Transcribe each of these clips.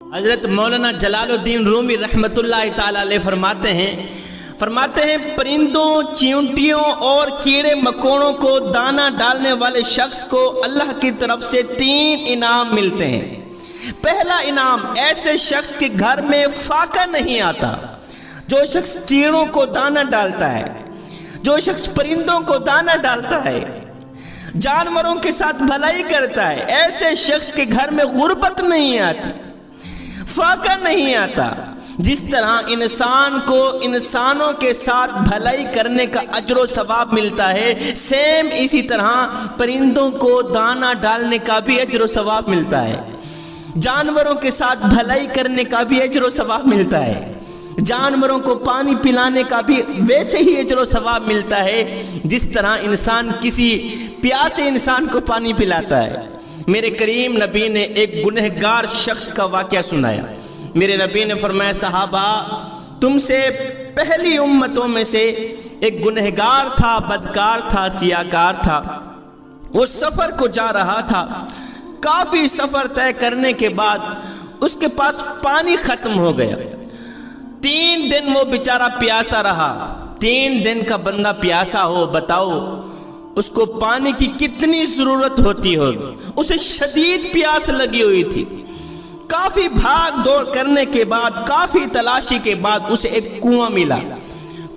حضرت مولانا جلال الدین رومی رحمۃ اللہ تعالی علیہ فرماتے ہیں پرندوں، چیونٹیوں اور کیڑے مکوڑوں کو دانہ ڈالنے والے شخص کو اللہ کی طرف سے 3 انعام ملتے ہیں۔ پہلا انعام، ایسے شخص کے گھر میں فاقہ نہیں آتا جو شخص چیڑوں کو دانہ ڈالتا ہے، جو شخص پرندوں کو دانہ ڈالتا ہے، جانوروں کے ساتھ بھلائی کرتا ہے، ایسے شخص کے گھر میں غربت نہیں آتی، فاقہ نہیں آتا۔ جس طرح انسان کو انسانوں کے ساتھ بھلائی کرنے کا اجر و ثواب ملتا ہے، سیم اسی طرح پرندوں کو دانہ ڈالنے کا بھی اجر و ثواب ملتا ہے، جانوروں کے ساتھ بھلائی کرنے کا بھی اجر و ثواب ملتا ہے، جانوروں کو پانی پلانے کا بھی ویسے ہی اجر و ثواب ملتا ہے جس طرح انسان کسی پیاسے انسان کو پانی پلاتا ہے۔ میرے کریم نبی نے ایک گنہگار شخص کا واقعہ سنایا۔ میرے نبی نے فرمایا، صحابہ، تم سے پہلی امتوں میں سے ایک گنہگار تھا، بدکار تھا، سیاکار تھا۔ وہ سفر کو جا رہا تھا، کافی سفر طے کرنے کے بعد اس کے پاس پانی ختم ہو گیا۔ 3 دن وہ بیچارہ پیاسا رہا۔ 3 دن کا بندہ پیاسا ہو، بتاؤ اس کو پانی کی کتنی ضرورت ہوتی ہوگی۔ اسے شدید پیاس لگی ہوئی تھی۔ کافی بھاگ دوڑ کرنے کے بعد، کافی تلاشی کے بعد اسے ایک کنواں ملا۔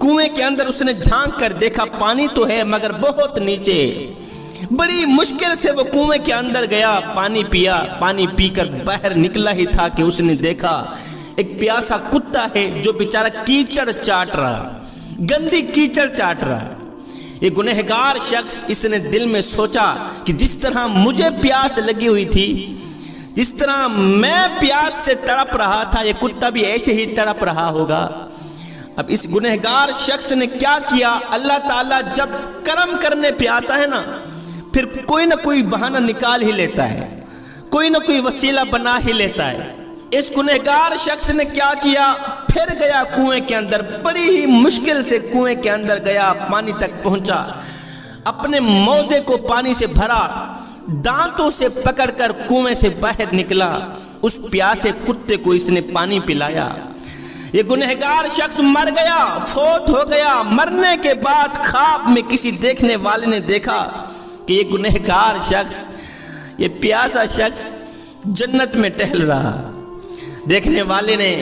کنویں کے اندر اس نے جھانک کر دیکھا، پانی تو ہے مگر بہت نیچے ہے۔ بڑی مشکل سے وہ کنویں کے اندر گیا، پانی پیا۔ پانی پی کر باہر نکلا ہی تھا کہ اس نے دیکھا ایک پیاسا کتا ہے جو بیچارہ کیچڑ چاٹ رہا، گندی کیچڑ چاٹ رہا۔ یہ گنہگار شخص، اس نے دل میں سوچا کہ جس طرح مجھے پیاس لگی ہوئی تھی، جس طرح میں پیاس سے تڑپ رہا تھا، یہ کتا بھی ایسے ہی تڑپ رہا ہوگا۔ اب اس گنہگار شخص نے کیا کیا، اللہ تعالیٰ جب کرم کرنے پہ آتا ہے نا، پھر کوئی نہ کوئی بہانہ نکال ہی لیتا ہے، کوئی نہ کوئی وسیلہ بنا ہی لیتا ہے۔ اس گنہگار شخص نے کیا کیا، پھر گیا کنویں کے اندر، بڑی ہی مشکل سے کنویں کے اندر گیا، پانی تک پہنچا، اپنے موزے کو پانی سے بھرا، دانتوں سے پکڑ کر کنویں سے باہر نکلا، اس پیاسے کتے کو اس نے پانی پلایا۔ یہ گنہگار شخص مر گیا، فوت ہو گیا۔ مرنے کے بعد خواب میں کسی دیکھنے والے نے دیکھا کہ یہ گنہگار شخص، یہ پیاسا شخص جنت میں ٹہل رہا۔ دیکھنے والے نے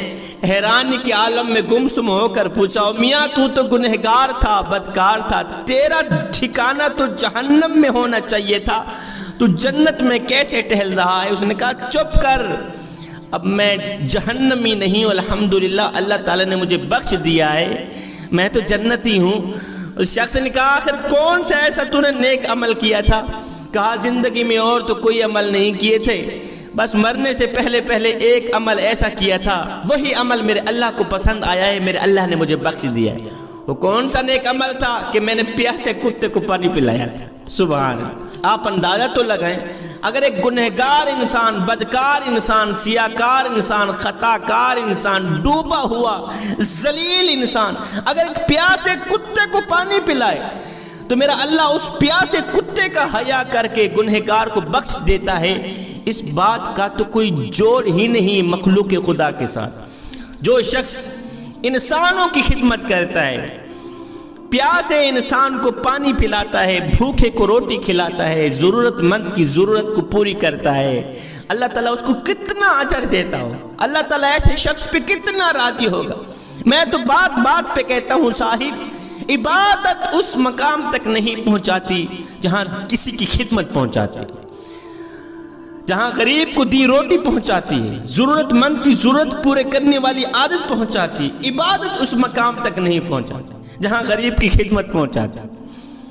حیرانی کے عالم میں گمسم ہو کر پوچھا، میاں تو گنہگار تھا، بدکار تھا، تیرا ٹھکانہ تو جہنم میں ہونا چاہیے تھا، تو جنت میں کیسے ٹہل رہا ہے؟ اس نے کہا، چپ کر، اب میں جہنمی نہیں ہوں، الحمدللہ اللہ تعالیٰ نے مجھے بخش دیا ہے، میں تو جنتی ہوں۔ اس شخص نے کہا، آخر کون سا ایسا تو نے نیک عمل کیا تھا؟ کہا، زندگی میں اور تو کوئی عمل نہیں کیے تھے، بس مرنے سے پہلے ایک عمل ایسا کیا تھا، وہی عمل میرے اللہ کو پسند آیا ہے، میرے اللہ نے مجھے بخش دیا ہے۔ وہ کون سا نیک عمل تھا؟ کہ میں نے پیاسے کتے کو پانی پلایا تھا۔ سبحان اللہ۔ آپ اندازہ تو لگائیں، اگر ایک گنہگار انسان، بدکار انسان، سیاکار انسان، خطاکار انسان، ڈوبا ہوا ذلیل انسان اگر ایک پیاسے کتے کو پانی پلائے تو میرا اللہ اس پیاسے کتے کا حیا کر کے گنہگار کو بخش دیتا ہے۔ اس بات کا تو کوئی جوڑ ہی نہیں مخلوق خدا کے ساتھ۔ جو شخص انسانوں کی خدمت کرتا ہے، پیاسے انسان کو پانی پلاتا ہے، بھوکے کو روٹی کھلاتا ہے، ضرورت مند کی ضرورت کو پوری کرتا ہے، اللہ تعالیٰ اس کو کتنا اجر دیتا ہو، اللہ تعالیٰ ایسے شخص پہ کتنا راضی ہوگا۔ میں تو بات بات پہ کہتا ہوں، صاحب، عبادت اس مقام تک نہیں پہنچاتی جہاں کسی کی خدمت پہنچاتی، جہاں غریب کو دی روٹی پہنچاتی ہے، ضرورت مند کی ضرورت پورے کرنے والی عادت پہنچاتی، عبادت اس مقام تک نہیں پہنچاتی جہاں غریب کی خدمت پہنچاتی۔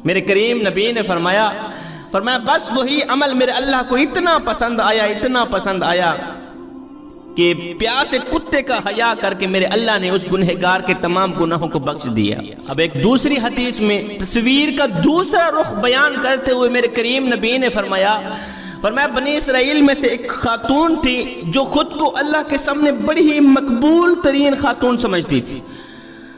میرے کریم نبی نے فرمایا بس وہی عمل میرے اللہ کو اتنا پسند آیا، اتنا پسند آیا کہ پیاسے کتے کا حیا کر کے میرے اللہ نے اس گنہگار کے تمام گناہوں کو بخش دیا۔ اب ایک دوسری حدیث میں تصویر کا دوسرا رخ بیان کرتے ہوئے میرے کریم نبی نے فرمایا بنی اسرائیل میں سے ایک خاتون تھی جو خود کو اللہ کے سامنے بڑی ہی مقبول ترین خاتون سمجھتی تھی،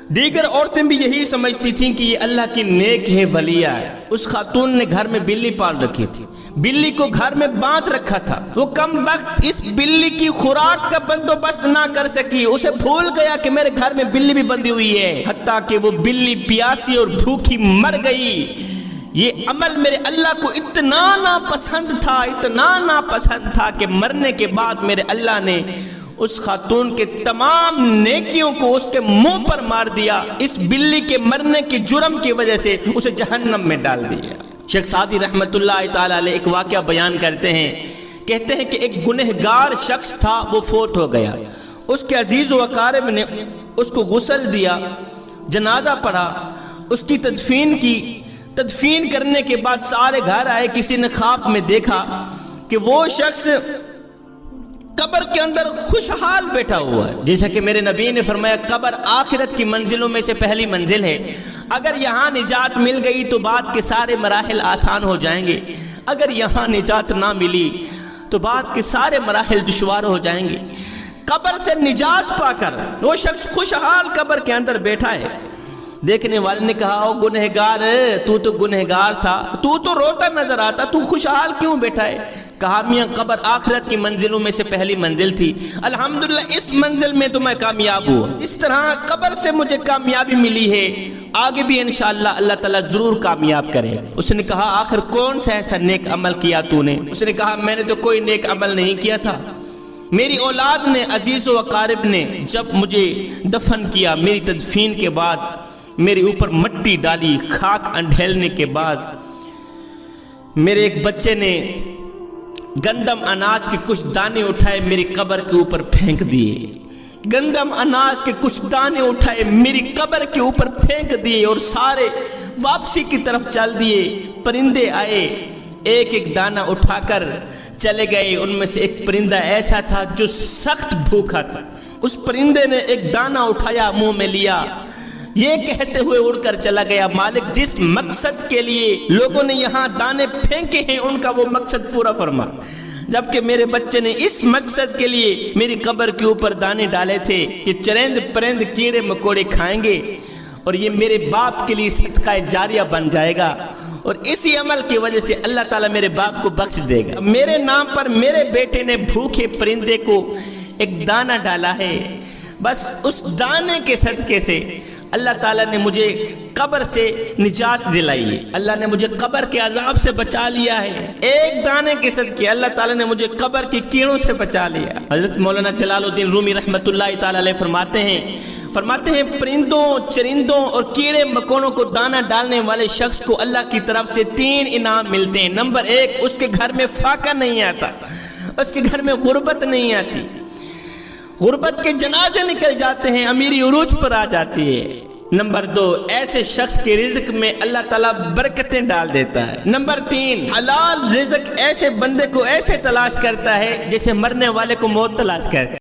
دیگر عورتیں بھی یہی سمجھتی تھیں کہ یہ اللہ کی نیک ہے، ولیہ ہے۔ اس خاتون نے گھر میں بلی پال رکھی تھی، بلی کو گھر میں باندھ رکھا تھا۔ وہ کم وقت اس بلی کی خوراک کا بندوبست نہ کر سکی، اسے بھول گیا کہ میرے گھر میں بلی بھی بندھی ہوئی ہے، حتیٰ کہ وہ بلی پیاسی اور بھوکی مر گئی۔ یہ عمل میرے اللہ کو اتنا ناپسند تھا کہ مرنے کے بعد میرے اللہ نے اس خاتون کے تمام نیکیوں کو اس کے منہ پر مار دیا۔ اس بلی کے مرنے کے جرم کی وجہ سے اسے جہنم میں ڈال دیا۔ شیخ سعدی رحمت اللہ تعالی علیہ ایک واقعہ بیان کرتے ہیں، کہتے ہیں کہ ایک گنہگار شخص تھا، وہ فوت ہو گیا۔ اس کے عزیز و اقارب نے اس کو غسل دیا، جنازہ پڑھا، اس کی تدفین کی۔ تدفین کرنے کے بعد سارے گھر آئے، کسی نے خواب میں دیکھا کہ وہ شخص قبر کے اندر خوشحال بیٹھا ہوا ہے۔ جیسا کہ میرے نبی نے فرمایا، قبر آخرت کی منزلوں میں سے پہلی منزل ہے، اگر یہاں نجات مل گئی تو بعد کے سارے مراحل آسان ہو جائیں گے، اگر یہاں نجات نہ ملی تو بعد کے سارے مراحل دشوار ہو جائیں گے۔ قبر سے نجات پا کر وہ شخص خوشحال قبر کے اندر بیٹھا ہے۔ دیکھنے والے نے کہا، او گنہگار، تو گنہگار تھا، تو روتا نظر آتا، تو خوشحال کیوں بیٹھا ہے؟ کہا، میاں قبر آخرت کی منزلوں میں سے پہلی منزل تھی، الحمدللہ اس منزل میں تو میں کامیاب ہوں، اس طرح قبر سے مجھے کامیابی ملی ہے، آگے بھی انشاءاللہ اللہ تعالیٰ ضرور کامیاب کرے۔ اس نے کہا، آخر کون سا ایسا نیک عمل کیا تو نے؟ اس نے کہا، میں نے تو کوئی نیک عمل نہیں کیا تھا، میری اولاد نے، عزیز و اقارب نے جب مجھے دفن کیا، میری تدفین کے بعد میرے اوپر مٹی ڈالی، خاک انڈھیلنے کے بعد میرے ایک بچے نے گندم اناج کے کچھ دانے اٹھائے، میری قبر کے اوپر پھینک دیے۔ گندم اناج کے کچھ دانے اٹھائے، میری قبر کے اوپر پھینک دیے اور سارے واپسی کی طرف چل دیے۔ پرندے آئے، ایک ایک دانہ اٹھا کر چلے گئے۔ ان میں سے ایک پرندہ ایسا تھا جو سخت بھوکا تھا، اس پرندے نے ایک دانہ اٹھایا، منہ میں لیا، یہ کہتے ہوئے اڑ کر چلا گیا، مالک جس مقصد کے لیے لوگوں نے یہاں دانے پھینکے ہیں ان کا وہ مقصد پورا فرما۔ جبکہ میرے بچے نے اس مقصد کے لیے میری قبر کے اوپر دانے ڈالے تھے کہ چرند پرند کیڑے مکوڑے کھائیں گے، اور یہ میرے باپ کے لیے صدقہ جاریہ بن جائے گا، اور اسی عمل کی وجہ سے اللہ تعالیٰ میرے باپ کو بخش دے گا۔ میرے نام پر میرے بیٹے نے بھوکے پرندے کو ایک دانہ ڈالا ہے، بس اس دانے کے صدقے سے اللہ تعالیٰ نے مجھے قبر سے نجات دلائی ہے، اللہ نے مجھے قبر کے عذاب سے بچا لیا ہے، ایک دانے کے صدقے اللہ تعالیٰ نے مجھے قبر کی کیڑوں سے بچا لیا۔ حضرت مولانا جلال الدین رومی رحمت اللہ تعالیٰ علیہ فرماتے ہیں پرندوں، چرندوں اور کیڑے مکوڑوں کو دانہ ڈالنے والے شخص کو اللہ کی طرف سے 3 انعام ملتے ہیں۔ نمبر 1، اس کے گھر میں فاقہ نہیں آتا، اس کے گھر میں غربت نہیں آتی، غربت کے جنازے نکل جاتے ہیں، امیری عروج پر آ جاتی ہے۔ نمبر 2، ایسے شخص کے رزق میں اللہ تعالیٰ برکتیں ڈال دیتا ہے۔ نمبر 3، حلال رزق ایسے بندے کو ایسے تلاش کرتا ہے جیسے مرنے والے کو موت تلاش کرتا ہے۔